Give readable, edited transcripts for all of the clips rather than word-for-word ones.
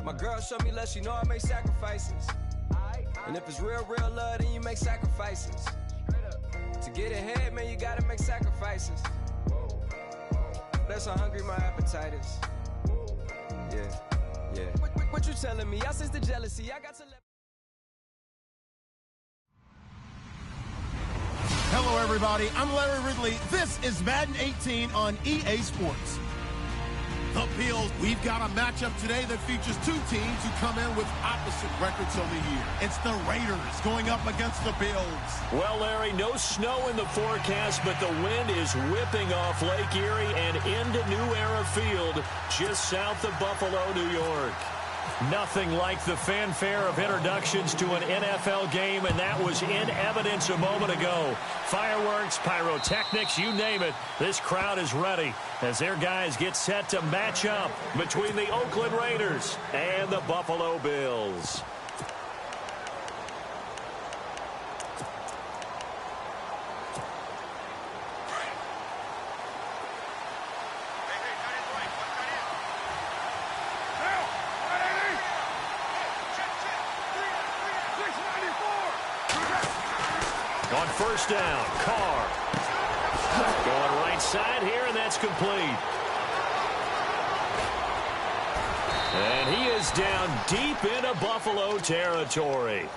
My girl show me love, she know I make sacrifices. And if it's real, real love, then you make sacrifices. To get ahead, man, you gotta make sacrifices. That's how hungry my appetite is. Yeah. What you telling me? I sense the jealousy. I got to let. Hello, everybody. I'm Larry Ridley. This is Madden 18 on EA Sports. The Bills, we've got a matchup today that features two teams who come in with opposite records on the year. It's the Raiders going up against the Bills. Well, Larry, no snow in the forecast, but the wind is whipping off Lake Erie and into New Era Field, just south of Buffalo, New York. Nothing like the fanfare of introductions to an NFL game, and that was in evidence a moment ago. Fireworks, pyrotechnics, you name it. This crowd is ready as their guys get set to match up between the Oakland Raiders and the Buffalo Bills. On first down, Carr. Going right side here, and that's complete. And he is down deep into Buffalo territory.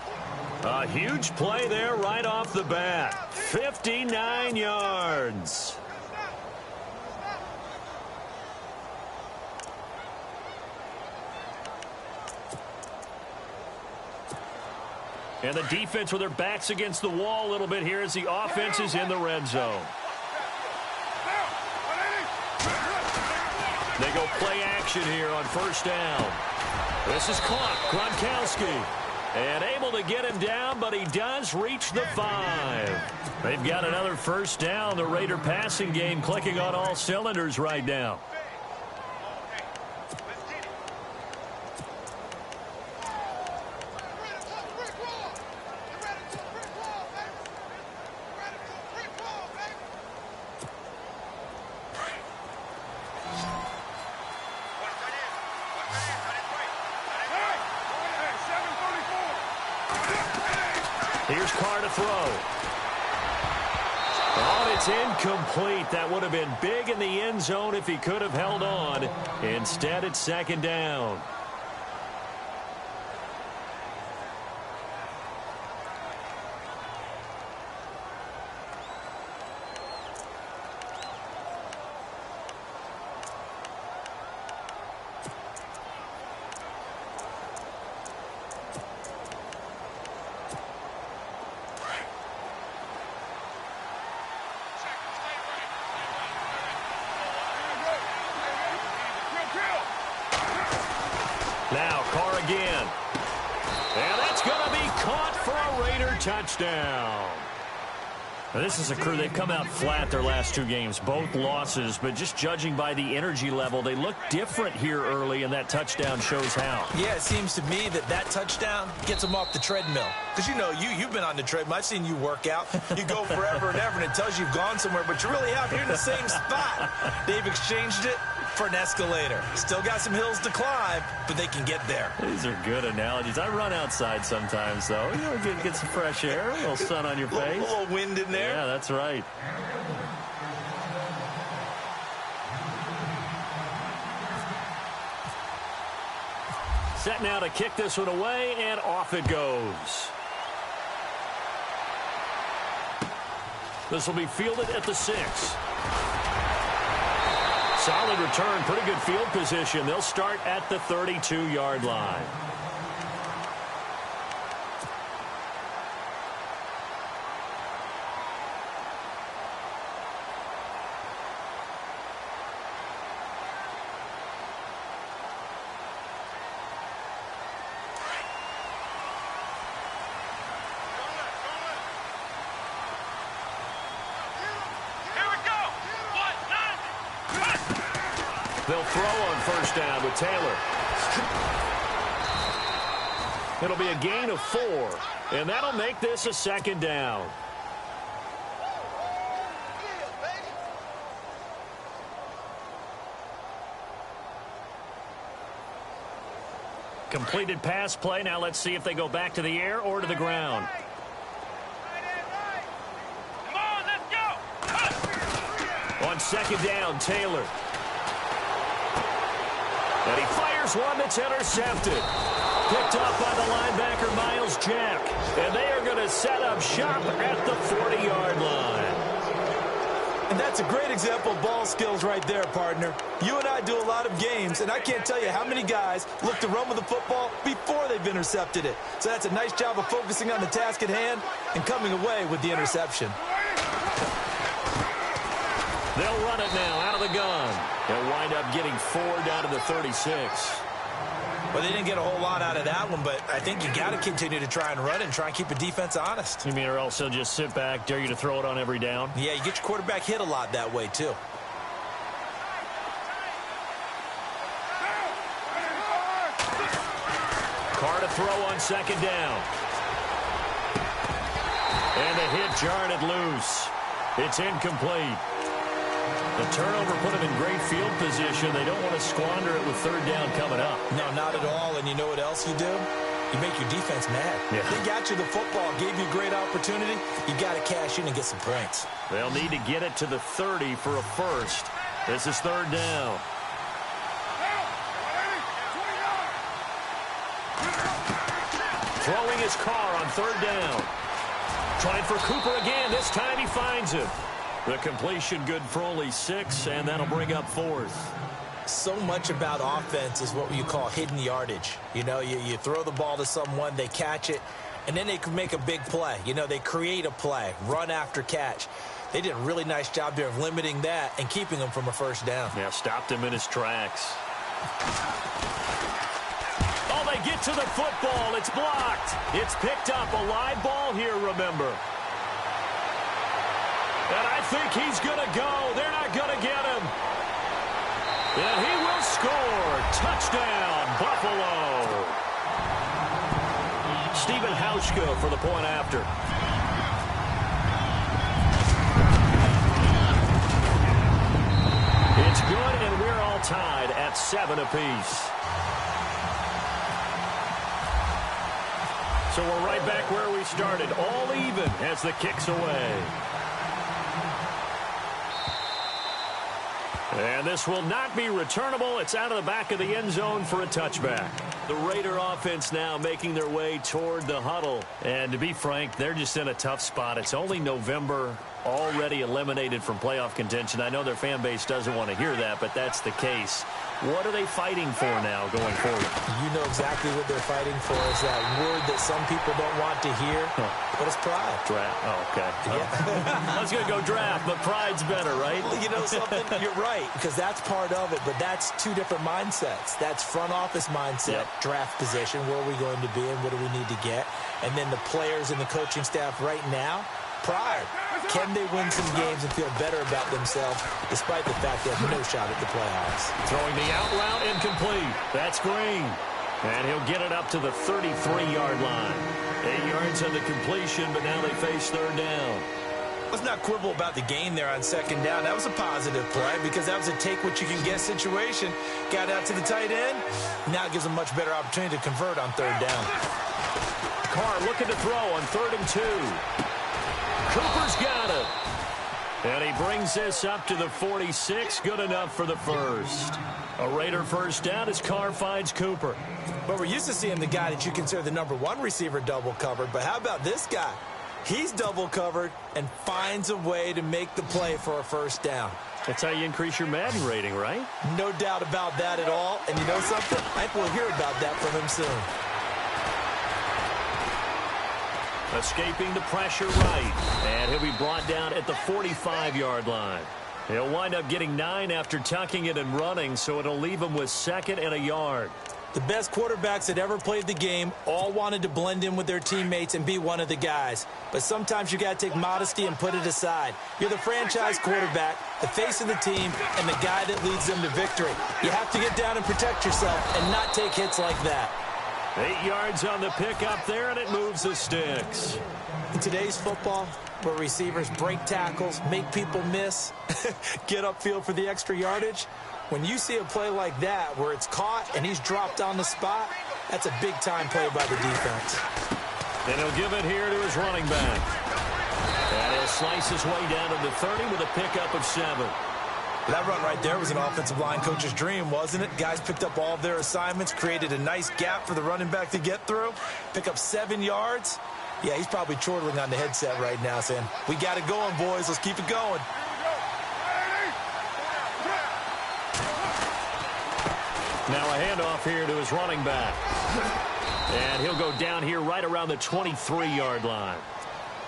A huge play there right off the bat. 59 yards. And the defense with their backs against the wall a little bit here as the offense is in the red zone. They go play action here on first down. This is caught. Gronkowski. And able to get him down, but he does reach the 5. They've got another first down. The Raider passing game clicking on all cylinders right now. Here's Carr to throw. Oh, it's incomplete. That would have been big in the end zone if he could have held on. Instead, it's second down. Now Carr again. And that's going to be caught for a Raider touchdown. Now, this is a crew. They've come out flat their last two games, both losses, but just judging by the energy level, they look different here early, and that touchdown shows how. Yeah, it seems to me that touchdown gets them off the treadmill. Because, you know, you've been on the treadmill. I've seen you work out. You go forever and ever, and it tells you you've gone somewhere, but you really have. You're in the same spot. They've exchanged it for an escalator. Still got some hills to climb, but they can get there. These are good analogies. I run outside sometimes, though. You know, get some fresh air, a little sun on your face. A little wind in there. Yeah, that's right. Set now to kick this one away, and off it goes. This will be fielded at the 6. Solid return, pretty good field position. They'll start at the 32-yard line. They'll throw on first down with Taylor. It'll be a gain of 4, and that'll make this a second down. Completed pass play. Now let's see if they go back to the air or to the ground. Come on, let's go. On second down, Taylor. And he fires one that's intercepted. Picked up by the linebacker, Miles Jack. And they are going to set up shop at the 40-yard line. And that's a great example of ball skills right there, partner. You and I do a lot of games, and I can't tell you how many guys look to run with the football before they've intercepted it. So that's a nice job of focusing on the task at hand and coming away with the interception. They'll run it now out of the gun. They'll wind up getting 4 down to the 36. Well, they didn't get a whole lot out of that one, but I think you got to continue to try and run it and try and keep the defense honest. You mean or else they'll just sit back, dare you to throw it on every down? Yeah, you get your quarterback hit a lot that way, too. Carr to throw on second down. And the hit jarred it loose. It's incomplete. The turnover put them in great field position. They don't want to squander it with third down coming up. No, not at all. And you know what else you do? You make your defense mad. Yeah. They got you the football, gave you a great opportunity. You got to cash in and get some points. They'll need to get it to the 30 for a first. This is third down. Throwing his Carr on third down. Trying for Cooper again. This time he finds it. The completion good for only 6, and that'll bring up fourth. So much about offense is what you call hidden yardage. You know, you throw the ball to someone, they catch it, and then they can make a big play. You know, they create a play, run after catch. They did a really nice job there of limiting that and keeping him from a first down. Yeah, stopped him in his tracks. Oh, they get to the football. It's blocked. It's picked up. A live ball here, remember. And I think he's going to go. They're not going to get him. And he will score. Touchdown, Buffalo. Stephen Hauschka for the point after. It's good, and we're all tied at 7 apiece. So we're right back where we started, all even as the kick's away. And this will not be returnable. It's out of the back of the end zone for a touchback. The Raider offense now making their way toward the huddle. And to be frank, they're just in a tough spot. It's only November, already eliminated from playoff contention. I know their fan base doesn't want to hear that, but that's the case. What are they fighting for now going forward? You know exactly what they're fighting for. Is that word that some people don't want to hear, but it's pride. Draft. Oh, okay. Yeah. I was going to go draft, but pride's better, right? Well, you know something? You're right, because that's part of it, but that's two different mindsets. That's front office mindset, draft position, where are we going to be and what do we need to get? And then the players and the coaching staff right now, pride. Can they win some games and feel better about themselves despite the fact they have no shot at the playoffs? Throwing the out route incomplete. That's Green. And he'll get it up to the 33-yard line. 8 yards on the completion, but now they face third down. Let's not quibble about the gain there on second down. That was a positive play because that was a take-what-you-can-get situation. Got out to the tight end. Now it gives a much better opportunity to convert on third down. Carr looking to throw on 3rd and 2. Cooper's got it. And he brings this up to the 46. Good enough for the first. A Raider first down as Carr finds Cooper. But we're used to seeing the guy that you consider the #1 receiver double covered. But how about this guy? He's double covered and finds a way to make the play for a first down. That's how you increase your Madden rating, right? No doubt about that at all. And you know something? I think we'll hear about that from him soon. Escaping the pressure right. And he'll be brought down at the 45-yard line. He'll wind up getting 9 after tucking it and running, so it'll leave him with 2nd and a yard. The best quarterbacks that ever played the game all wanted to blend in with their teammates and be one of the guys. But sometimes you got to take modesty and put it aside. You're the franchise quarterback, the face of the team, and the guy that leads them to victory. You have to get down and protect yourself and not take hits like that. 8 yards on the pickup there, and it moves the sticks. In today's football, where receivers break tackles, make people miss, get upfield for the extra yardage, when you see a play like that where it's caught and he's dropped on the spot, That's a big-time play by the defense. And he'll give it here to his running back. And he'll slice his way down to the 30 with a pickup of 7. That run right there was an offensive line coach's dream, wasn't it? Guys picked up all of their assignments, created a nice gap for the running back to get through, pick up 7 yards. Yeah, he's probably chortling on the headset right now saying, we got it going, boys. Let's keep it going. Now a handoff here to his running back. And he'll go down here right around the 23-yard line.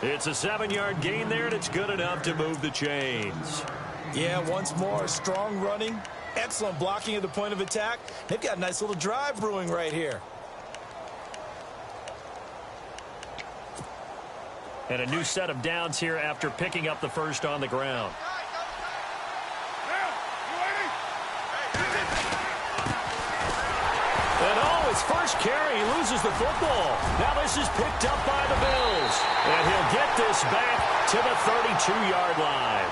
It's a 7-yard gain there, and it's good enough to move the chains. Yeah, once more, strong running, excellent blocking at the point of attack. They've got a nice little drive brewing right here. And a new set of downs here after picking up the first on the ground. And his first carry, he loses the football. Now this is picked up by the Bills. And he'll get this back to the 32-yard line.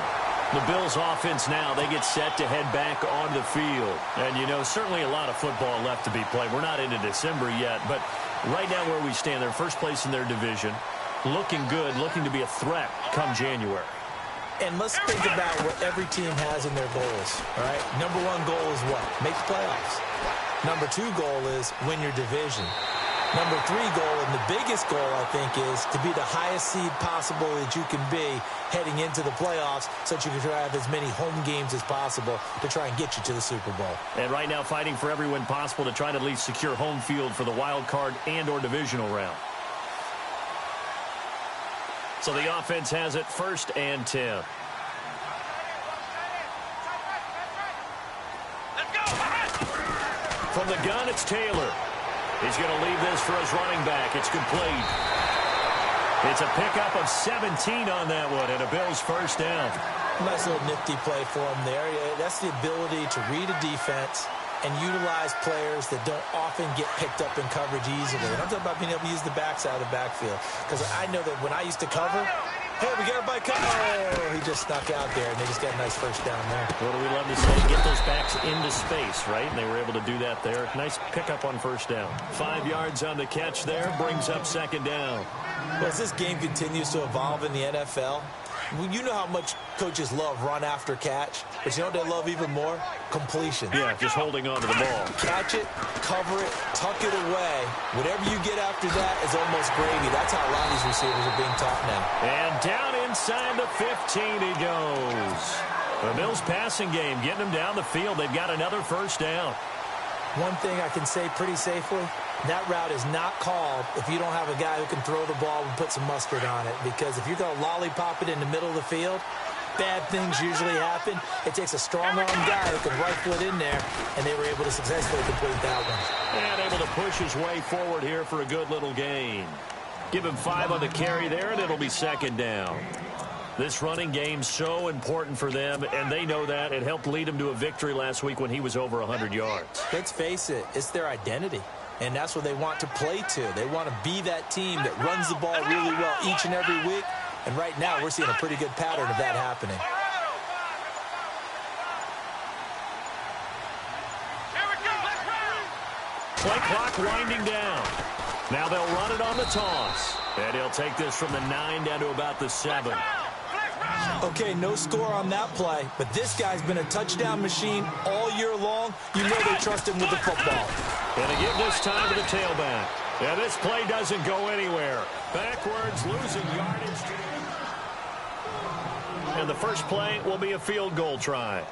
The Bills offense now, they get set to head back onto the field. And, you know, certainly a lot of football left to be played. We're not into December yet, but right now where we stand, they're first place in their division. Looking good, looking to be a threat come January. And let's think about what every team has in their goals, all right? Number 1 goal is what? Make the playoffs. Number 2 goal is win your division. Number 3 goal, and the biggest goal, I think, is to be the highest seed possible that you can be heading into the playoffs so that you can have as many home games as possible to try and get you to the Super Bowl. And right now fighting for every win possible to try to at least secure home field for the wild card and or divisional round. So the offense has it 1st and 10. From the gun, it's Taylor. He's going to leave this for his running back. It's complete. It's a pickup of 17 on that one, and a Bills first down. Nice little nifty play for him there. That's the ability to read a defense and utilize players that don't often get picked up in coverage easily. And I'm talking about being able to use the backside of the backfield. Because I know that when I used to cover, hey, we got everybody covered. Oh, he just snuck out there, and they just got a nice first down there. What do we love to say? Get those backs into space, right? And they were able to do that there. Nice pickup on first down. 5 yards on the catch there, brings up 2nd down. Well, as this game continues to evolve in the NFL, you know how much coaches love run after catch, but you know what they love even more? Completion. Yeah, just holding on to the ball. Catch it, cover it, tuck it away. Whatever you get after that is almost gravy. That's how a lot of these receivers are being taught now. And down inside the 15 he goes. The Bills passing game, getting them down the field. They've got another first down. One thing I can say pretty safely, that route is not called if you don't have a guy who can throw the ball and put some mustard on it. Because if you're going to lollipop it in the middle of the field, bad things usually happen. It takes a strong-arm guy who can rifle it in there, and they were able to successfully complete that one. And able to push his way forward here for a good little gain. Give him 5 on the carry there, and it'll be 2nd down. This running game so important for them, and they know that. It helped lead him to a victory last week when he was over 100 yards. Let's face it, it's their identity, and that's what they want to play to. They want to be that team that runs the ball really well each and every week, and right now we're seeing a pretty good pattern of that happening. Play clock winding down. Now they'll run it on the toss, and he'll take this from the 9 down to about the 7. Okay, no score on that play, but this guy's been a touchdown machine all year long. You know they trust him with the football. And they give this time to the tailback. And this play doesn't go anywhere. Backwards, losing yardage. And the first play will be a field goal try.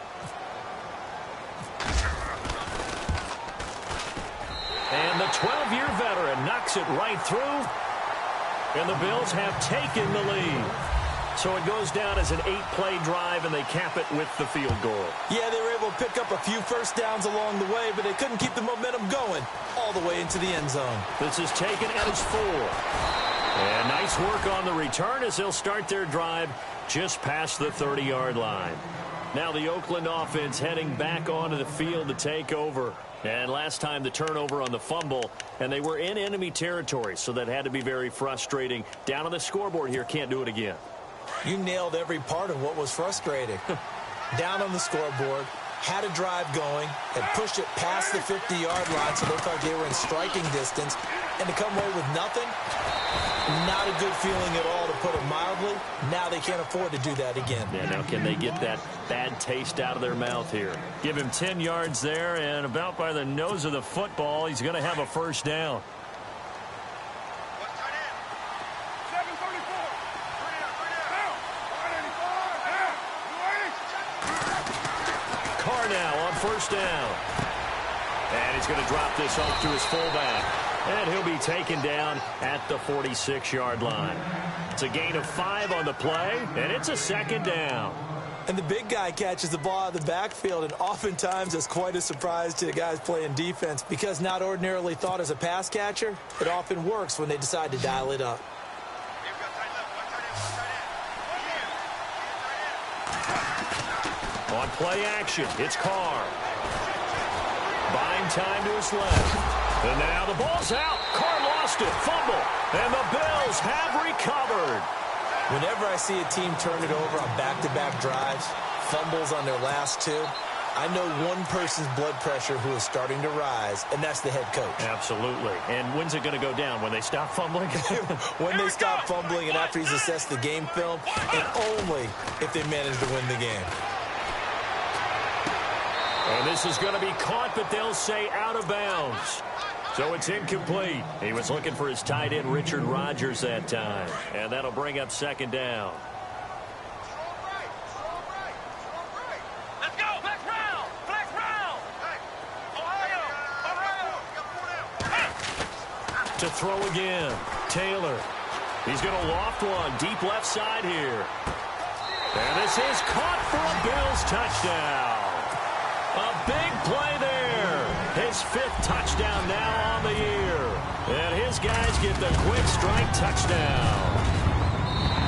And the 12-year veteran knocks it right through. And the Bills have taken the lead. So it goes down as an 8-play drive, and they cap it with the field goal. Yeah, they were able to pick up a few first downs along the way, but they couldn't keep the momentum going all the way into the end zone. This is taken at his 4. And nice work on the return as they'll start their drive just past the 30-yard line. Now the Oakland offense heading back onto the field to take over. And last time the turnover on the fumble, and they were in enemy territory, so that had to be very frustrating. Down on the scoreboard here, can't do it again. You nailed every part of what was frustrating. Down on the scoreboard, had a drive going, had pushed it past the 50-yard line, so they thought they were in striking distance, and to come away with nothing, not a good feeling at all, to put it mildly. Now they can't afford to do that again. Yeah, now can they get that bad taste out of their mouth here? Give him 10 yards there, and about by the nose of the football, he's going to have a first down. Carr now on first down. And he's going to drop this off to his fullback. And he'll be taken down at the 46-yard line. It's a gain of 5 on the play, and it's a second down. And the big guy catches the ball out of the backfield, and oftentimes it's quite a surprise to the guys playing defense, because not ordinarily thought as a pass catcher, it often works when they decide to dial it up. On play action, it's Carr. Buying time to his left. And now the ball's out. Carr lost it. Fumble. And the Bills have recovered. Whenever I see a team turn it over on back-to-back drives, fumbles on their last two, I know one person's blood pressure who is starting to rise, and that's the head coach. Absolutely. And when's it going to go down? When they stop fumbling? When they stop fumbling and after he's assessed the game film, and only if they manage to win the game. And this is going to be caught, but they'll say out of bounds. So it's incomplete. He was looking for his tight end, Richard Rodgers, that time. And that'll bring up second down. Let's go. Flex round. Flex round. Ohio. To throw again. Taylor. He's going to loft one. Deep left side here. And this is caught for a Bills touchdown. A big play there. His 5th touchdown now on the year. And his guys get the quick strike touchdown.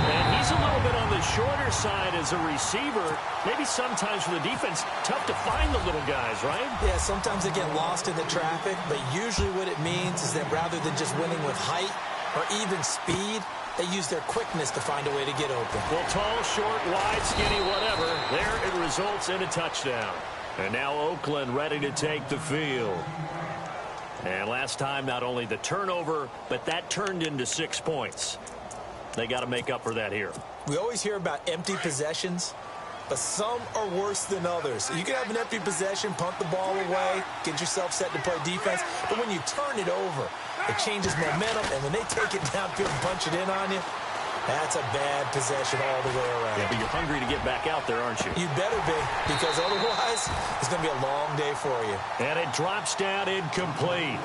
And he's a little bit on the shorter side as a receiver. Maybe sometimes for the defense, tough to find the little guys, right? Yeah, sometimes they get lost in the traffic, but usually what it means is that rather than just winning with height or even speed, they use their quickness to find a way to get open. Well, tall, short, wide, skinny, whatever. There it results in a touchdown. And now Oakland ready to take the field. And last time, not only the turnover, but that turned into 6 points. They got to make up for that here. We always hear about empty possessions, but some are worse than others. You can have an empty possession, punt the ball away, get yourself set to play defense, but when you turn it over, it changes momentum, and when they take it downfield and punch it in on you, that's a bad possession all the way around. Yeah, but you're hungry to get back out there, aren't you? You better be, because otherwise it's going to be a long day for you. And it drops down incomplete.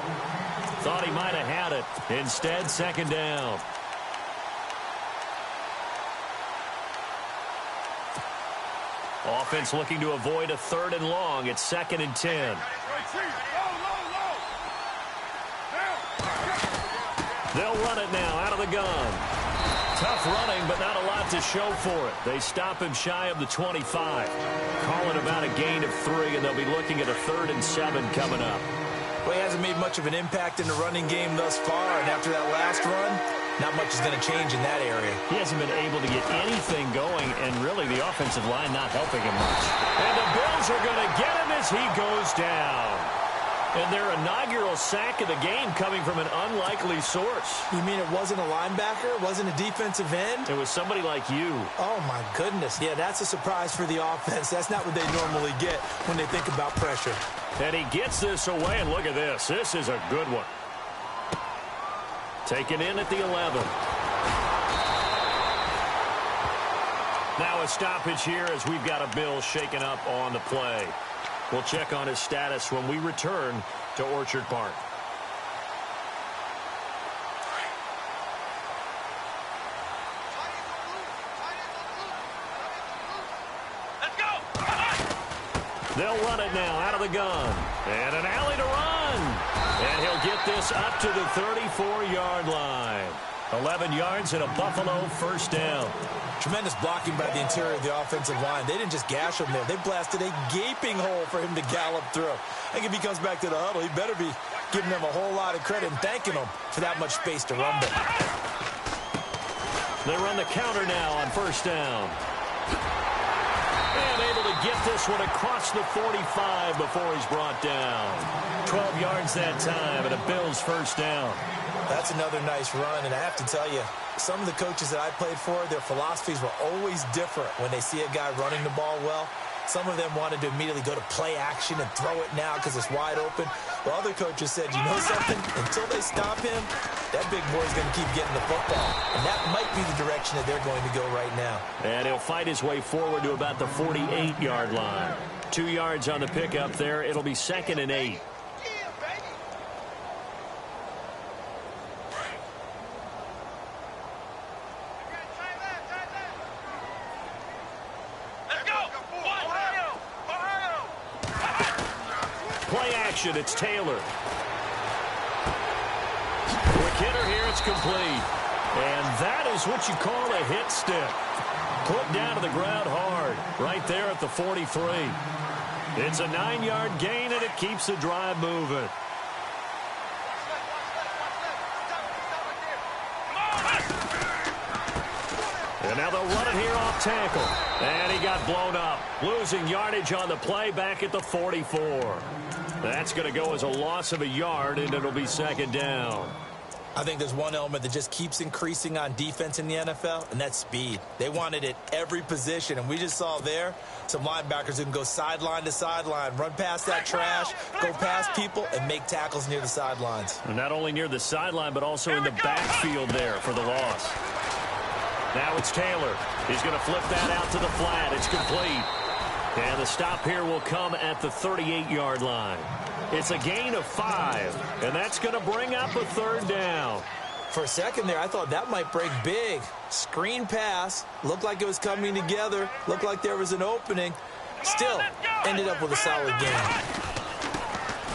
Thought he might have had it. Instead, second down. Offense looking to avoid a 3rd and long. It's 2nd and 10. They'll run it now out of the gun. Tough running, but not a lot to show for it. They stop him shy of the 25. Call it about a gain of 3, and they'll be looking at a 3rd and 7 coming up. Well, he hasn't made much of an impact in the running game thus far, and after that last run, not much is going to change in that area. He hasn't been able to get anything going, and really the offensive line not helping him much. And the Bills are going to get him as he goes down. And their inaugural sack of the game coming from an unlikely source. You mean it wasn't a linebacker? It wasn't a defensive end? It was somebody like you. Oh, my goodness. Yeah, that's a surprise for the offense. That's not what they normally get when they think about pressure. And he gets this away, and look at this. This is a good one. Taken in at the 11. Now a stoppage here as we've got a Bill shaken up on the play. We'll check on his status when we return to Orchard Park. Let's go. They'll run it now out of the gun. And an alley to run. And he'll get this up to the 34-yard line. 11 yards and a Buffalo first down. Tremendous blocking by the interior of the offensive line. They didn't just gash him there. They blasted a gaping hole for him to gallop through. I think if he comes back to the huddle, he better be giving them a whole lot of credit and thanking them for that much space to rumble. They run the counter now on first down. And able to get this one across the 45 before he's brought down. 12 yards that time, and a Bills first down. That's another nice run, and I have to tell you, some of the coaches that I played for, their philosophies were always different when they see a guy running the ball well. Some of them wanted to immediately go to play action and throw it now because it's wide open. While other coaches said, you know something? Until they stop him, that big boy's going to keep getting the football. And that might be the direction that they're going to go right now. And he'll fight his way forward to about the 48-yard line. 2 yards on the pickup there. It'll be 2nd and 8. It's Taylor. Quick hitter here. It's complete. And that is what you call a hit stick. Put down to the ground hard. Right there at the 43. It's a 9-yard gain, and it keeps the drive moving. And now they'll run it here off tackle. And he got blown up. Losing yardage on the play back at the 44. That's going to go as a loss of a yard, and it'll be 2nd down. I think there's one element that just keeps increasing on defense in the NFL, and that's speed. They want it at every position, and we just saw there some linebackers who can go sideline to sideline, run past that trash, go past people, and make tackles near the sidelines. And not only near the sideline, but also in the backfield there for the loss. Now it's Taylor. He's going to flip that out to the flat. It's complete. And the stop here will come at the 38-yard line. It's a gain of 5, and that's going to bring up a 3rd down. For a second there, I thought that might break big. Screen pass, looked like it was coming together, looked like there was an opening. Still, ended up with a solid gain.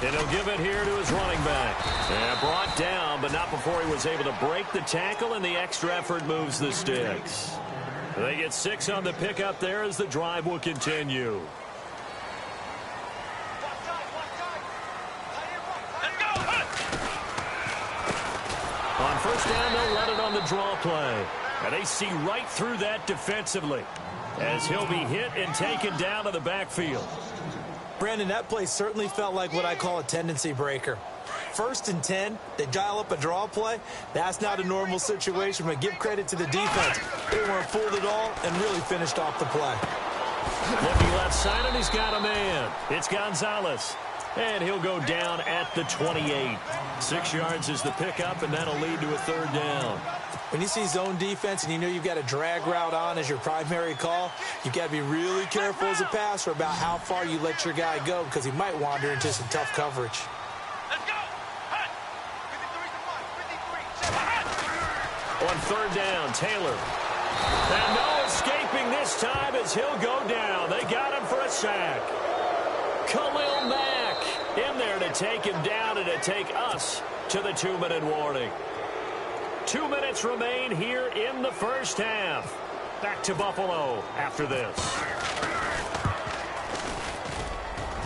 And he'll give it here to his running back. And brought down, but not before he was able to break the tackle, and the extra effort moves the sticks. They get 6 on the pickup there as the drive will continue. On first down, they'll run it on the draw play. And they see right through that defensively as he'll be hit and taken down to the backfield. Brandon, that play certainly felt like what I call a tendency breaker. 1st and 10, they dial up a draw play. That's not a normal situation, but give credit to the defense. They weren't fooled at all and really finished off the play. Looking left side, and he's got a man. It's Gonzalez. And he'll go down at the 28. 6 yards is the pickup, and that'll lead to a 3rd down. When you see zone defense and you know you've got a drag route on as your primary call, you've got to be really careful as a passer about how far you let your guy go because he might wander into some tough coverage. On 3rd down, Taylor. And no escaping this time as he'll go down. They got him for a sack. Khalil Mack in there to take him down and to take us to the 2-minute warning. 2 minutes remain here in the first half. Back to Buffalo after this.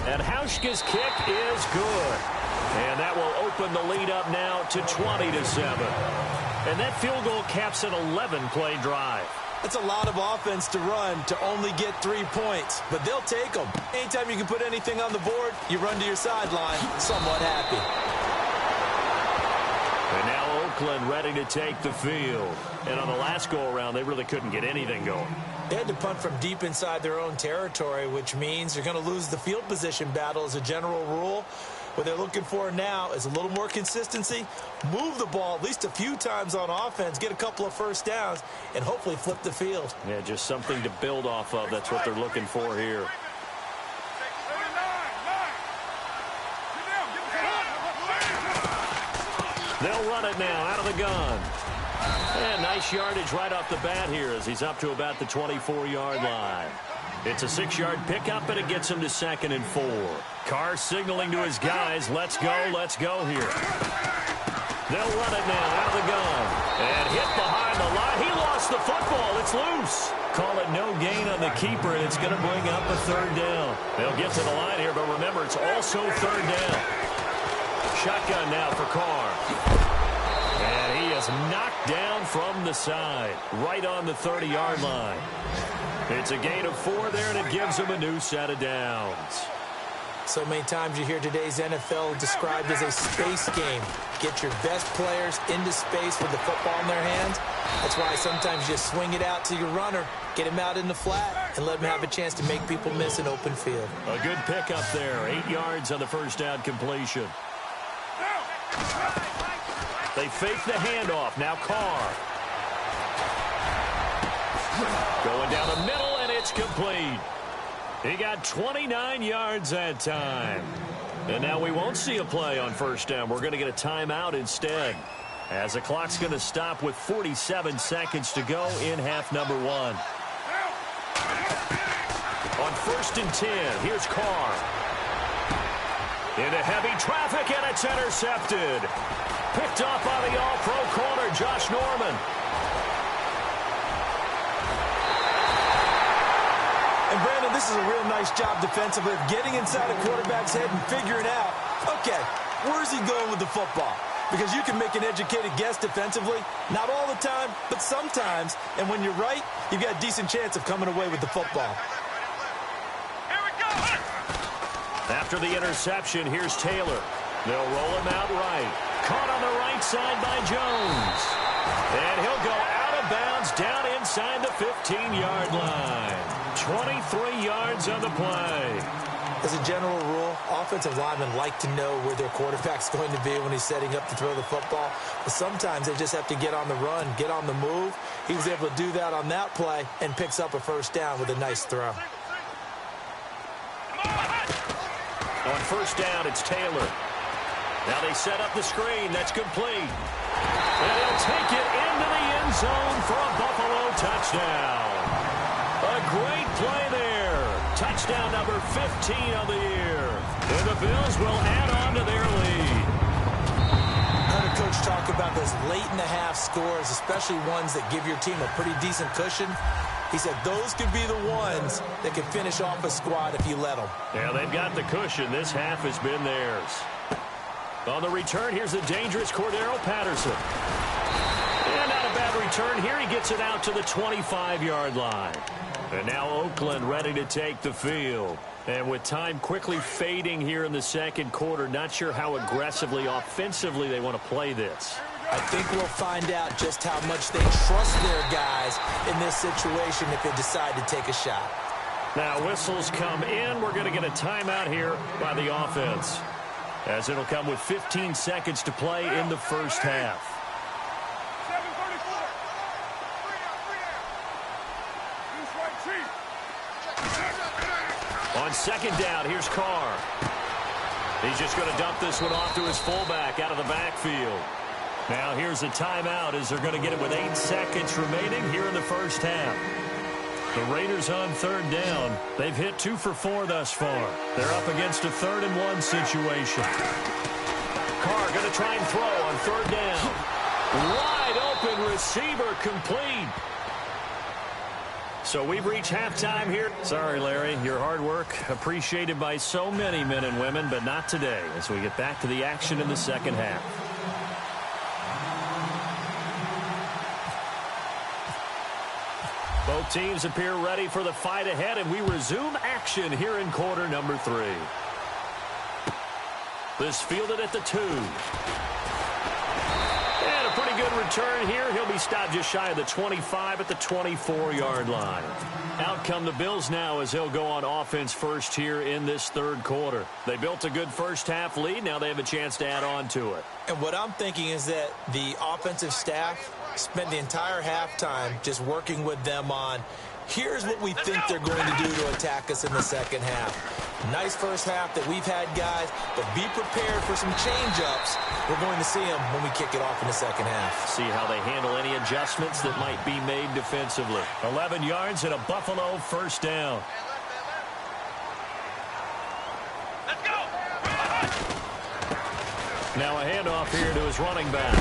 And Hauschka's kick is good. And that will open the lead up now to 20-7. And that field goal caps an 11-play drive. It's a lot of offense to run to only get 3 points, but they'll take them. Anytime you can put anything on the board, you run to your sideline somewhat happy. And now Oakland ready to take the field. And on the last go-around, they really couldn't get anything going. They had to punt from deep inside their own territory, which means they're going to lose the field position battle as a general rule. What they're looking for now is a little more consistency, move the ball at least a few times on offense, get a couple of first downs, and hopefully flip the field. Yeah, just something to build off of. That's what they're looking for here. They'll run it now out of the gun. And nice yardage right off the bat here as he's up to about the 24-yard line. It's a 6-yard pickup, and it gets him to 2nd and 4. Carr signaling to his guys, let's go here. They'll run it now out of the gun. And hit behind the line. He lost the football. It's loose. Call it no gain on the keeper, and it's going to bring up a 3rd down. They'll get to the line here, but remember, it's also 3rd down. Shotgun now for Carr. And he is knocked down from the side, right on the 30-yard line. It's a gain of 4 there, and it gives them a new set of downs. So many times you hear today's NFL described as a space game. Get your best players into space with the football in their hands. That's why sometimes you just swing it out to your runner, get him out in the flat, and let him have a chance to make people miss an open field. A good pickup there. 8 yards on the first down completion. They fake the handoff. Now Carr. Going down the middle, and it's complete. He got 29 yards that time. And now we won't see a play on first down. We're going to get a timeout instead, as the clock's going to stop with 47 seconds to go in half number 1. On 1st and 10, here's Carr. Into heavy traffic, and it's intercepted. Picked up by the all-pro corner, Josh Norman. And Brandon, this is a real nice job defensively of getting inside a quarterback's head and figuring out, okay, where's he going with the football? Because you can make an educated guess defensively, not all the time, but sometimes. And when you're right, you've got a decent chance of coming away with the football. Here we go. After the interception, here's Taylor. They'll roll him out right. Caught on the right side by Jones. And he'll go out of bounds down inside the 15-yard line. 23 yards on the play. As a general rule, offensive linemen like to know where their quarterback's going to be when he's setting up to throw the football. But sometimes they just have to get on the run, get on the move. He was able to do that on that play and picks up a first down with a nice throw. On first down, it's Taylor. Now they set up the screen. That's complete. And he'll take it into the end zone for a Buffalo touchdown. A great play there. Touchdown number 15 of the year. And the Bills will add on to their lead. I heard a coach talk about those late-in-the-half scores, especially ones that give your team a pretty decent cushion. He said those could be the ones that can finish off a squad if you let them. Yeah, they've got the cushion. This half has been theirs. On the return, here's the dangerous Cordero Patterson. And not a bad return here. He gets it out to the 25-yard line. And now Oakland ready to take the field. And with time quickly fading here in the second quarter, not sure how aggressively, offensively they want to play this. I think we'll find out just how much they trust their guys in this situation if they decide to take a shot. Now whistles come in. We're going to get a timeout here by the offense, as it'll come with 15 seconds to play in the first half. On second down, here's Carr. He's just going to dump this one off to his fullback out of the backfield. Now here's a timeout as they're going to get it with 8 seconds remaining here in the first half. The Raiders on third down. They've hit 2 for 4 thus far. They're up against a 3rd and 1 situation. Carr going to try and throw on third down. Wide open receiver complete. So we've reached halftime here. Sorry, Larry, your hard work appreciated by so many men and women, but not today as we get back to the action in the second half. Both teams appear ready for the fight ahead, and we resume action here in quarter number 3. This fielded at the 2. And a pretty good return here. He'll be stopped just shy of the 25 at the 24-yard line. Out come the Bills now as they'll go on offense first here in this third quarter. They built a good first half lead. Now they have a chance to add on to it. And what I'm thinking is that the offensive staff spent the entire halftime just working with them on, here's what we think they're going to do to attack us in the second half. Nice first half that we've had, guys, but be prepared for some change-ups. We're going to see them when we kick it off in the second half. See how they handle any adjustments that might be made defensively. 11 yards and a Buffalo first down. Let's go. Now a handoff here to his running back.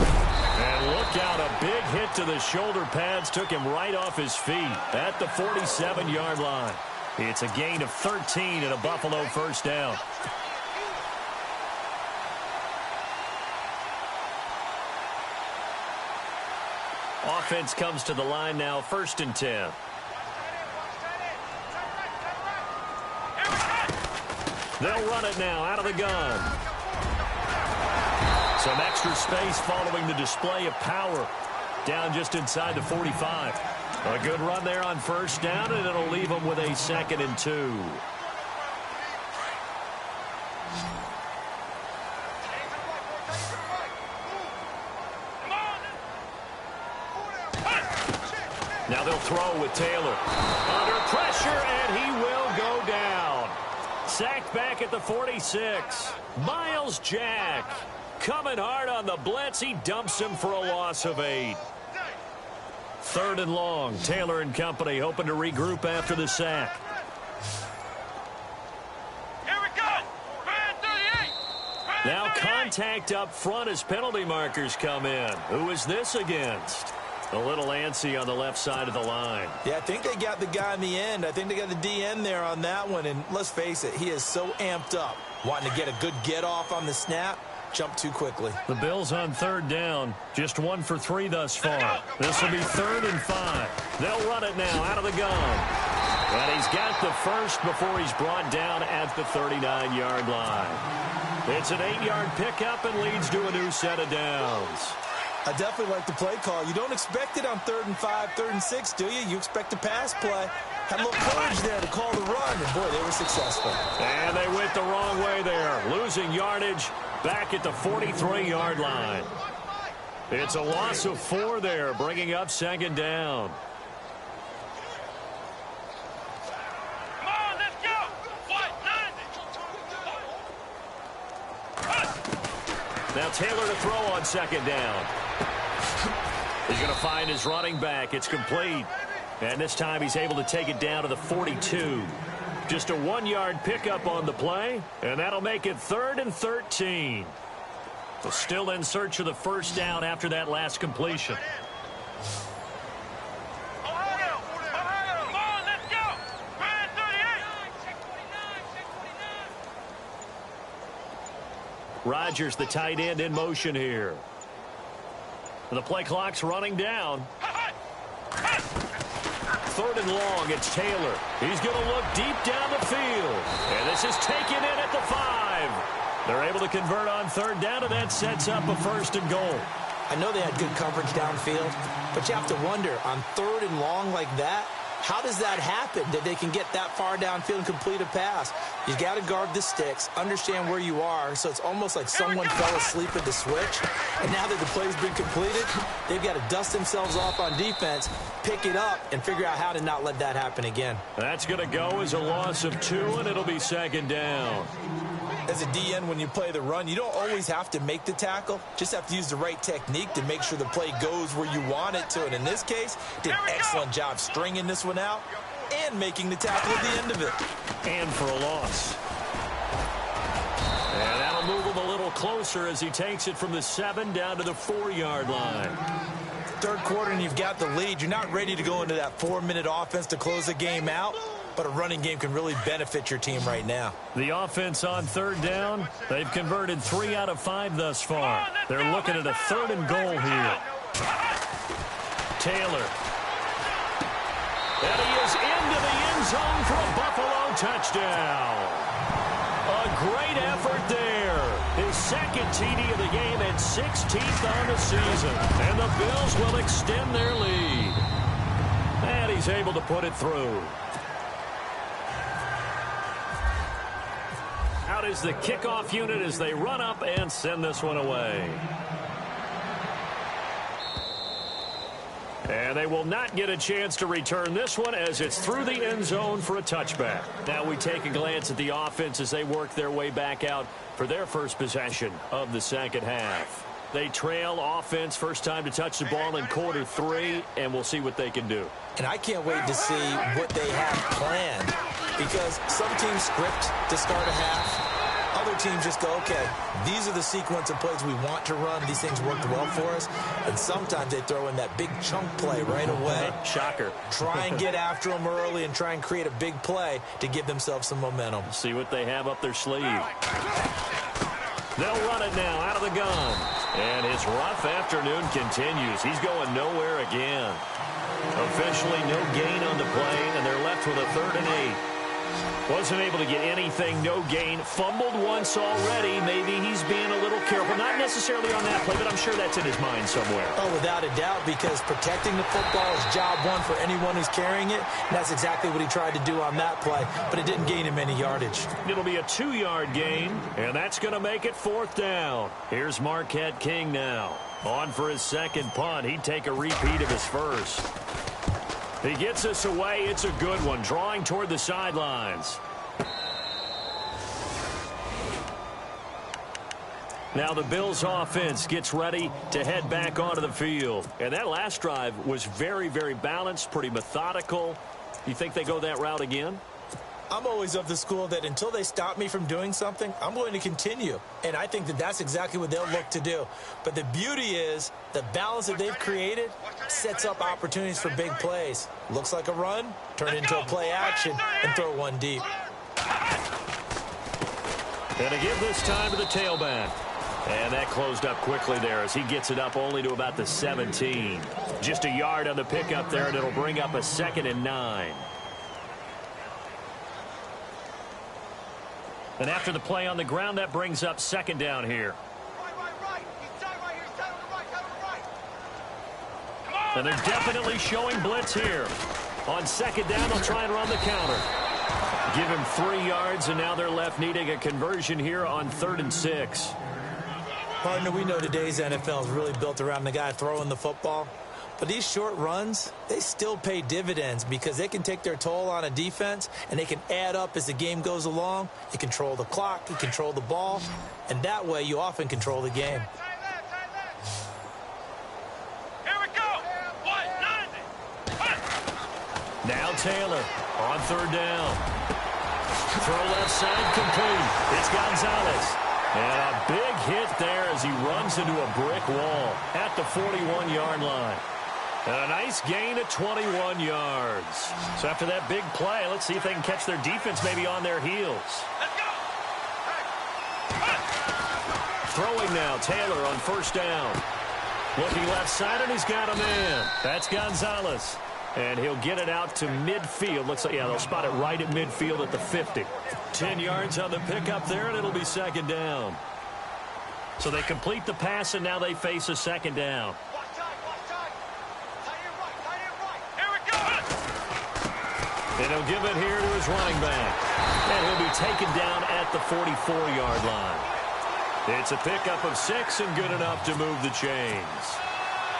And look out, a big hit to the shoulder pads took him right off his feet at the 47-yard line. It's a gain of 13 and a Buffalo first down. Offense comes to the line now, 1st and 10. They'll run it now out of the gun. Some extra space following the display of power. Down just inside the 45. A good run there on first down, and it'll leave them with a 2nd and 2. Now they'll throw with Taylor. Under pressure, and he will go down. Sacked back at the 46. Myles Jack coming hard on the blitz. He dumps him for a loss of 8. 3rd and long. Taylor and company hoping to regroup after the sack. Here we go. Man 38. Man Now 38. contact up front as penalty markers come in. Who is this against? A little antsy on the left side of the line. Yeah, I think they got the guy in the end. I think they got the DN there on that one. And let's face it, he is so amped up, wanting to get a good get off on the snap. Jump too quickly. The Bills on 3rd down. Just 1 for 3 thus far. This will be 3rd and 5. They'll run it now out of the gun. And he's got the first before he's brought down at the 39-yard line. It's an 8-yard pickup and leads to a new set of downs. I definitely like the play call. You don't expect it on 3rd and 5, 3rd and 6, do you? You expect a pass play. Had a little courage there to call the run, and boy, they were successful. And they went the wrong way there, losing yardage back at the 43-yard line. It's a loss of 4 there, bringing up 2nd down. Come on, let's go. What? 90. Now Taylor to throw on 2nd down. He's going to find his running back. It's complete. And this time he's able to take it down to the 42. Just a 1-yard pickup on the play, and that'll make it 3rd and 13. But still in search of the first down after that last completion. Ohio. Come on, let's go. Man 38. Rodgers, the tight end, in motion here. The play clock's running down. 3rd and long, it's Taylor. He's going to look deep down the field. And this is taken in at the 5. They're able to convert on 3rd down, and that sets up a 1st and goal. I know they had good coverage downfield, but you have to wonder, on 3rd and long like that, how does that happen, that they can get that far downfield and complete a pass? You got to guard the sticks, understand where you are, so it's almost like someone fell asleep at the switch, and now that the play's been completed, they've got to dust themselves off on defense, pick it up, and figure out how to not let that happen again. That's going to go as a loss of 2, and it'll be 2nd down. As a DN, when you play the run, you don't always have to make the tackle. Just have to use the right technique to make sure the play goes where you want it to. And in this case, did an excellent job stringing this one out and making the tackle at the end of it. And for a loss. And that'll move him a little closer as he takes it from the 7 down to the 4-yard line. 3rd quarter and you've got the lead. You're not ready to go into that 4-minute offense to close the game out. But a running game can really benefit your team right now. The offense on 3rd down, they've converted 3 out of 5 thus far. They're looking at a 3rd and goal here. Taylor. And he is into the end zone for a Buffalo touchdown. A great effort there. His 2nd TD of the game and 16th on the season. And the Bills will extend their lead. And he's able to put it through. Out is the kickoff unit as they run up and send this one away. And they will not get a chance to return this one as it's through the end zone for a touchback. Now we take a glance at the offense as they work their way back out for their first possession of the 2nd half. They trail offense, first time to touch the ball in quarter 3, and we'll see what they can do. And I can't wait to see what they have planned, because some teams script to start a half. Other teams just go, okay, these are the sequence of plays we want to run. These things worked well for us. And sometimes they throw in that big chunk play right away. Shocker. Try and get after them early and try and create a big play to give themselves some momentum. See what they have up their sleeve. They'll run it now out of the gun. And his rough afternoon continues. He's going nowhere again. Officially no gain on the play, and they're left with a 3rd and 8. Wasn't able to get anything, no gain. Fumbled once already. Maybe he's being a little careful. Not necessarily on that play, but I'm sure that's in his mind somewhere. Oh, without a doubt, because protecting the football is job one for anyone who's carrying it. And that's exactly what he tried to do on that play, but it didn't gain him any yardage. It'll be a 2-yard gain, and that's going to make it 4th down. Here's Marquette King now. On for his second punt. He'd take a repeat of his first. He gets us away. It's a good one. Drawing toward the sidelines. Now the Bills offense gets ready to head back onto the field. And that last drive was very, very balanced, pretty methodical. You think they go that route again? I'm always of the school that until they stop me from doing something, I'm going to continue. And I think that that's exactly what they'll look to do. But the beauty is the balance that they've created sets up opportunities for big plays. Looks like a run, turn into a play action, and throw one deep. And to give this time to the tailback. And that closed up quickly there as he gets it up only to about the 17. Just a yard on the pickup there, and it'll bring up a 2nd and 9. And after the play on the ground, that brings up 2nd down here. And they're definitely showing blitz here. On 2nd down, they'll try and run the counter. Give him 3 yards, and now they're left needing a conversion here on 3rd and 6. Partner, we know today's NFL is really built around the guy throwing the football. But these short runs, they still pay dividends because they can take their toll on a defense and they can add up as the game goes along. You control the clock, you control the ball, and that way you often control the game. Here we go. 190. Now Taylor on 3rd down. Throw left side complete. It's Gonzalez. And a big hit there as he runs into a brick wall at the 41-yard line. And a nice gain of 21 yards. So after that big play, let's see if they can catch their defense maybe on their heels. Let's go. Throwing now, Taylor on 1st down. Looking left side, and he's got a man. That's Gonzalez. And he'll get it out to midfield. Looks like, yeah, they'll spot it right at midfield at the 50. 10 yards on the pickup there, and it'll be 2nd down. So they complete the pass, and now they face a 2nd down. Watch time. Tight end right. Here we go. And he'll give it here to his running back. And he'll be taken down at the 44-yard line. It's a pickup of 6 and good enough to move the chains.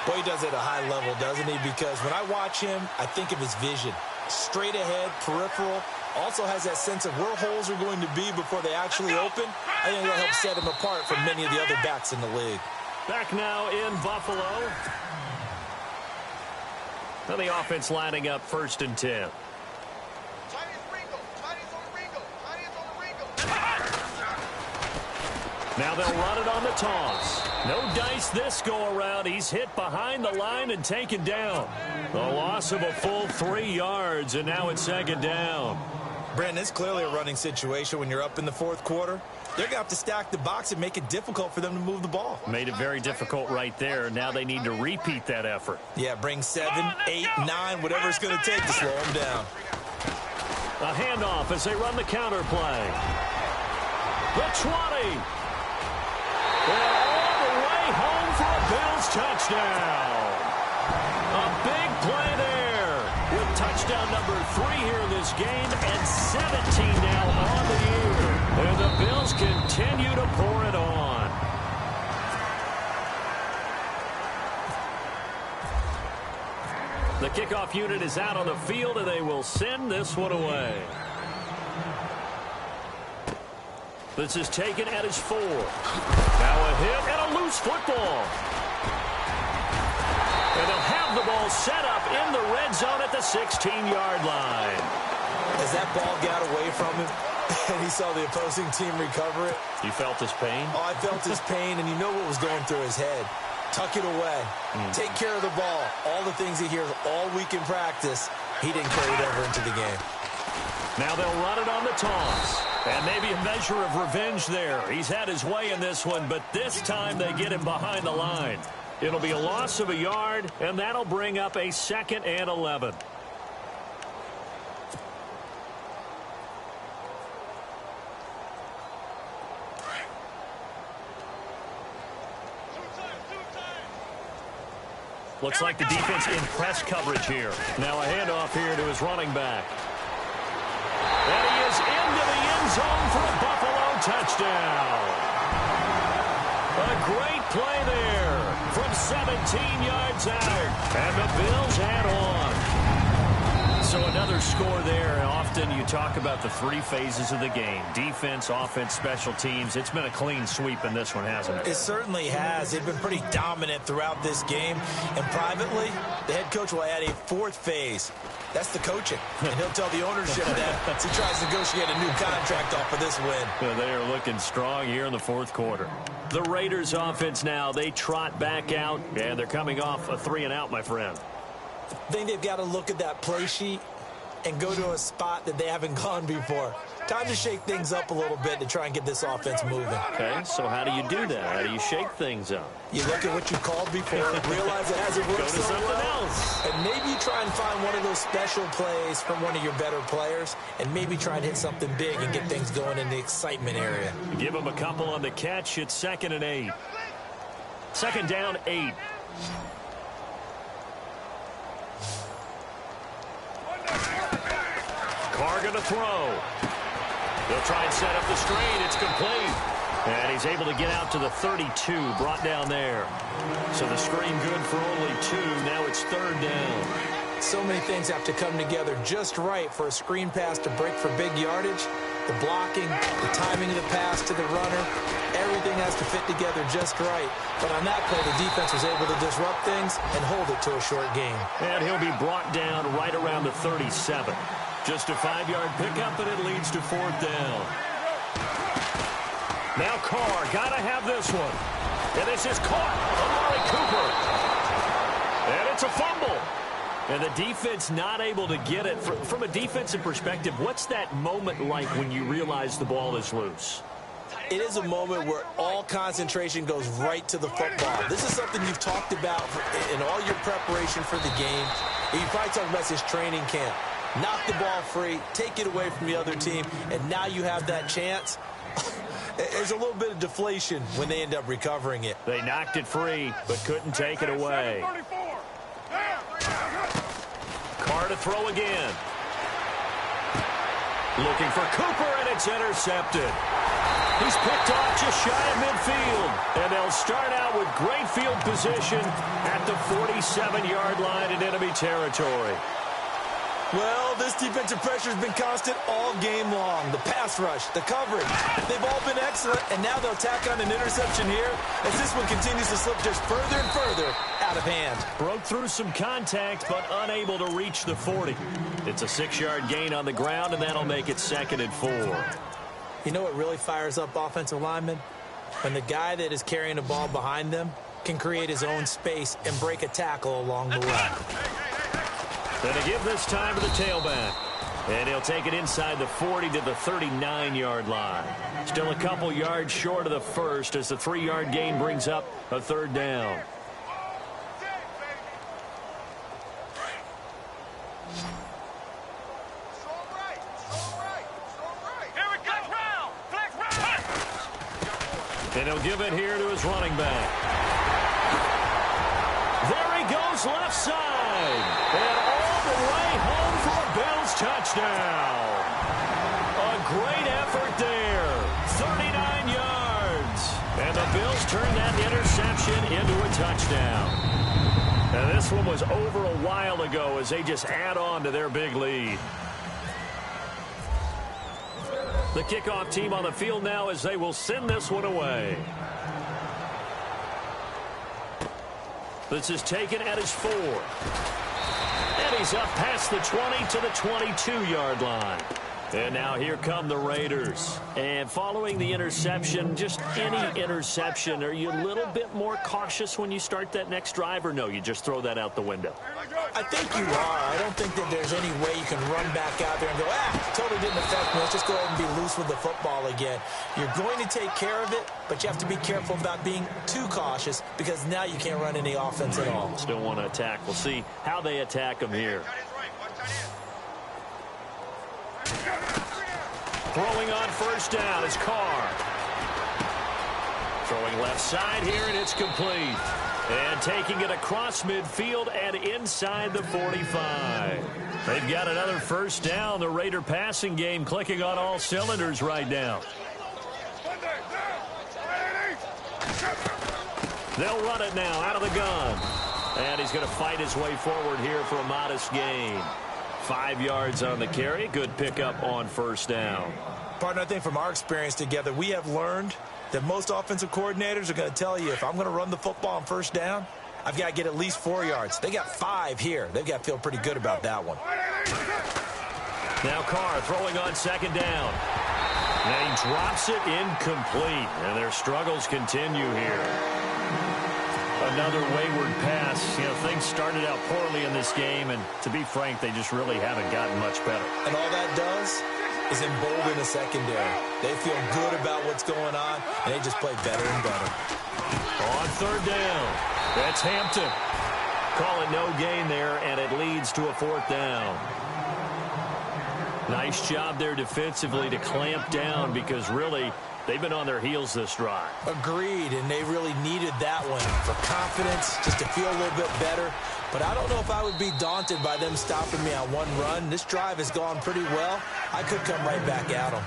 Boy, he does it at a high level, doesn't he? Because when I watch him, I think of his vision. Straight ahead, peripheral. Also has that sense of where holes are going to be before they actually open. I think that helps set him apart from many of the other backs in the league. Back now in Buffalo. And the offense lining up 1st and 10. Now they'll run it on the toss. No dice this go-around. He's hit behind the line and taken down. The loss of a full 3 yards, and now it's 2nd down. Brandon, it's clearly a running situation when you're up in the 4th quarter. They're going to have to stack the box and make it difficult for them to move the ball. Made it very difficult right there. Now they need to repeat that effort. Yeah, bring 7, 8, 9, whatever it's going to take to slow them down. A handoff as they run the counter play. The 20. And all the way home for a Bills touchdown. A big play there with touchdown number 3 here in this game and 17 now on the year. And the Bills continue to pour it on. The kickoff unit is out on the field, and they will send this one away. This is taken at his 4. Now a hit and a loose football. And they'll have the ball set up in the red zone at the 16-yard line. As that ball got away from him and he saw the opposing team recover it. You felt his pain? Oh, I felt his pain, and you know what was going through his head. Tuck it away. Take care of the ball. All the things he hears all week in practice, he didn't carry it over into the game. Now they'll run it on the toss. And maybe a measure of revenge there. He's had his way in this one, but this time they get him behind the line. It'll be a loss of a yard, and that'll bring up a 2nd and 11. Looks like the defense in press coverage here. Now a handoff here to his running back. And he is into the end zone for a Buffalo touchdown. A great play there from 17 yards out. And the Bills add on. So another score there. Often you talk about the three phases of the game. Defense, offense, special teams. It's been a clean sweep in this one, hasn't it? It certainly has. They've been pretty dominant throughout this game. And privately, the head coach will add a fourth phase. That's the coaching. And he'll tell the ownership that as he tries to negotiate a new contract off of this win. Well, they are looking strong here in the fourth quarter. The Raiders offense now, they trot back out, and they're coming off a 3-and-out, my friend. I think they've got to look at that play sheet and go to a spot that they haven't gone before. Time to shake things up a little bit to try and get this offense moving. Okay, so how do you do that? How do you shake things up? You look at what you called before, realize it hasn't worked Go to so something well, else. and maybe try and find one of those special plays from one of your better players, and maybe try and hit something big and get things going in the excitement area. Give them a couple on the catch. It's 2nd and 8. 2nd down, 8. Carr going to throw. They'll try and set up the screen. It's complete. And he's able to get out to the 32, brought down there. So the screen good for only 2. Now it's 3rd down. So many things have to come together just right for a screen pass to break for big yardage. The blocking, the timing of the pass to the runner, everything has to fit together just right. But on that play, the defense was able to disrupt things and hold it to a short gain. And he'll be brought down right around the 37. Just a 5-yard pickup, and it leads to 4th down. Now Carr, got to have this one. And this is caught. Amari Cooper. And it's a fumble. And the defense not able to get it. From a defensive perspective, what's that moment like when you realize the ball is loose? It is a moment where all concentration goes right to the football. This is something you've talked about in all your preparation for the game. You probably talked about this training camp. Knock the ball free, take it away from the other team, and now you have that chance. There's a little bit of deflation when they end up recovering it. They knocked it free, but couldn't take it away. Carr to throw again. Looking for Cooper, and it's intercepted. He's picked off just shy of midfield. And they'll start out with great field position at the 47-yard line in enemy territory. Well, this defensive pressure has been constant all game long. The pass rush, the coverage, they've all been excellent, and now they'll tack on an interception here as this one continues to slip just further and further out of hand. Broke through some contact, but unable to reach the 40. It's a 6-yard gain on the ground, and that'll make it 2nd and 4. You know what really fires up offensive linemen? When the guy that is carrying the ball behind them can create his own space and break a tackle along the way. Going to give this time to the tailback. And he'll take it inside the 40 to the 39-yard line. Still a couple yards short of the first as the 3-yard gain brings up a 3rd down. And he'll give it here to his running back. There he goes left side. And all the way home for a Bills touchdown. A great effort there. 39 yards. And the Bills turn that interception into a touchdown. And this one was over a while ago as they just add on to their big lead. The kickoff team on the field now as they will send this one away. This is taken at his 4. And he's up past the 20 to the 22-yard line. And now here come the Raiders. And following the interception, just any interception, are you a little bit more cautious when you start that next drive, or no, you just throw that out the window? I think you are. I don't think that there's any way you can run back out there and go, totally didn't affect me. Let's just go ahead and be loose with the football again. You're going to take care of it, but you have to be careful about being too cautious because now you can't run any offense at all. Still want to attack. We'll see how they attack them here. Throwing on first down is Carr. Throwing left side here, and it's complete. And taking it across midfield and inside the 45. They've got another first down. The Raider passing game clicking on all cylinders right now. They'll run it now out of the gun. And he's going to fight his way forward here for a modest gain. 5 yards on the carry. Good pickup on first down. Partner, I think from our experience together, we have learned that most offensive coordinators are going to tell you, if I'm going to run the football on first down, I've got to get at least 4 yards. They got 5 here. They've got to feel pretty good about that one. Now Carr throwing on second down. And he drops it incomplete. And their struggles continue here. Another wayward pass. You know, things started out poorly in this game, and to be frank, they just really haven't gotten much better. And all that does is embolden the secondary. They feel good about what's going on, and they just play better and better. On third down, that's Hampton. Call it no gain there, and it leads to a fourth down. Nice job there defensively to clamp down, because really they've been on their heels this drive. Agreed, and they really needed that one for confidence, just to feel a little bit better. But I don't know if I would be daunted by them stopping me on one run. This drive has gone pretty well. I could come right back at them.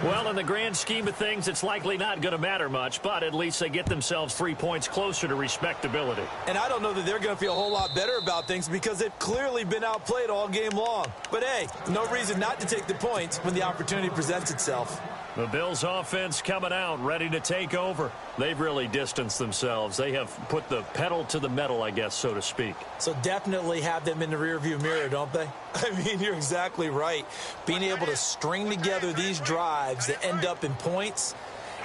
Well, in the grand scheme of things, it's likely not going to matter much, but at least they get themselves 3 points closer to respectability. And I don't know that they're going to feel a whole lot better about things, because they've clearly been outplayed all game long. But hey, no reason not to take the points when the opportunity presents itself. The Bills offense coming out, ready to take over. They've really distanced themselves. They have put the pedal to the metal, I guess, so to speak. So definitely have them in the rearview mirror, don't they? I mean, you're exactly right. Being able to string together these drives that end up in points,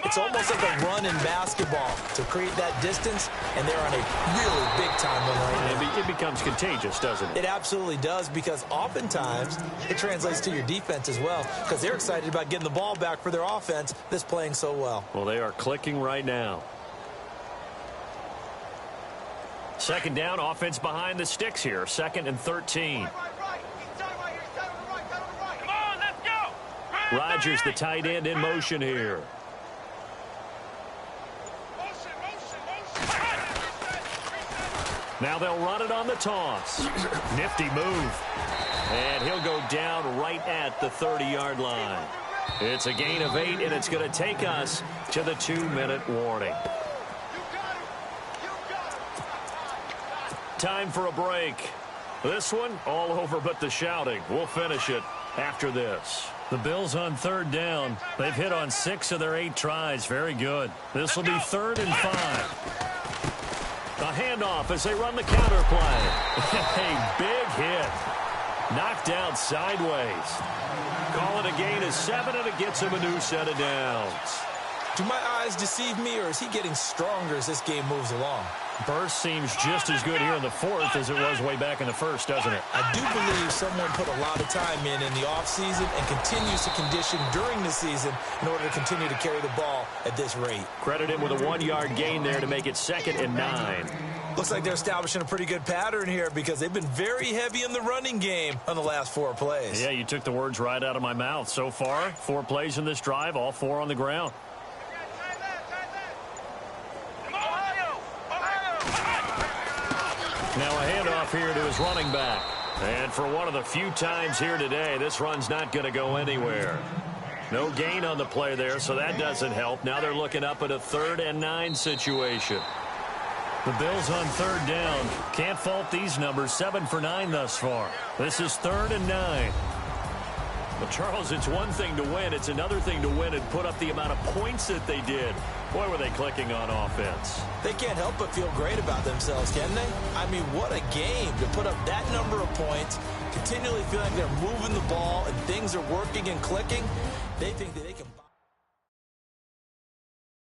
it's almost like a run in basketball to create that distance, and they're on a really big-time run right now. It becomes contagious, doesn't it? It absolutely does, because oftentimes it translates to your defense as well, because they're excited about getting the ball back for their offense that's playing so well. Well, they are clicking right now. Second down, offense behind the sticks here. 2nd and 13. Come on, let's go. Rodgers, the tight end, in motion here. Now they'll run it on the toss. Nifty move. And he'll go down right at the 30-yard line. It's a gain of 8, and it's going to take us to the 2-minute warning. Time for a break. This one, all over but the shouting. We'll finish it after this. The Bills on third down. They've hit on 6 of their 8 tries. Very good. This will be 3rd and 5. A handoff as they run the counter play. A big hit. Knocked down sideways. Call it a gain of 7, and it gets him a new set of downs. Do my eyes deceive me, or is he getting stronger as this game moves along? Burst seems just as good here in the 4th as it was way back in the 1st, doesn't it? I do believe someone put a lot of time in the offseason and continues to condition during the season in order to continue to carry the ball at this rate. Credit him with a 1-yard gain there to make it 2nd and 9. Looks like they're establishing a pretty good pattern here, because they've been very heavy in the running game on the last 4 plays. Yeah, you took the words right out of my mouth. So far, 4 plays in this drive, all 4 on the ground. Now a handoff here to his running back. And for one of the few times here today, this run's not going to go anywhere. No gain on the play there, so that doesn't help. Now they're looking up at a 3rd and 9 situation. The Bills on third down. Can't fault these numbers. 7 for 9 thus far. This is 3rd and 9. Well, Charles, it's one thing to win. It's another thing to win and put up the amount of points that they did. Boy, were they clicking on offense. They can't help but feel great about themselves, can they? I mean, what a game to put up that number of points, continually feeling like they're moving the ball and things are working and clicking. They think that they can...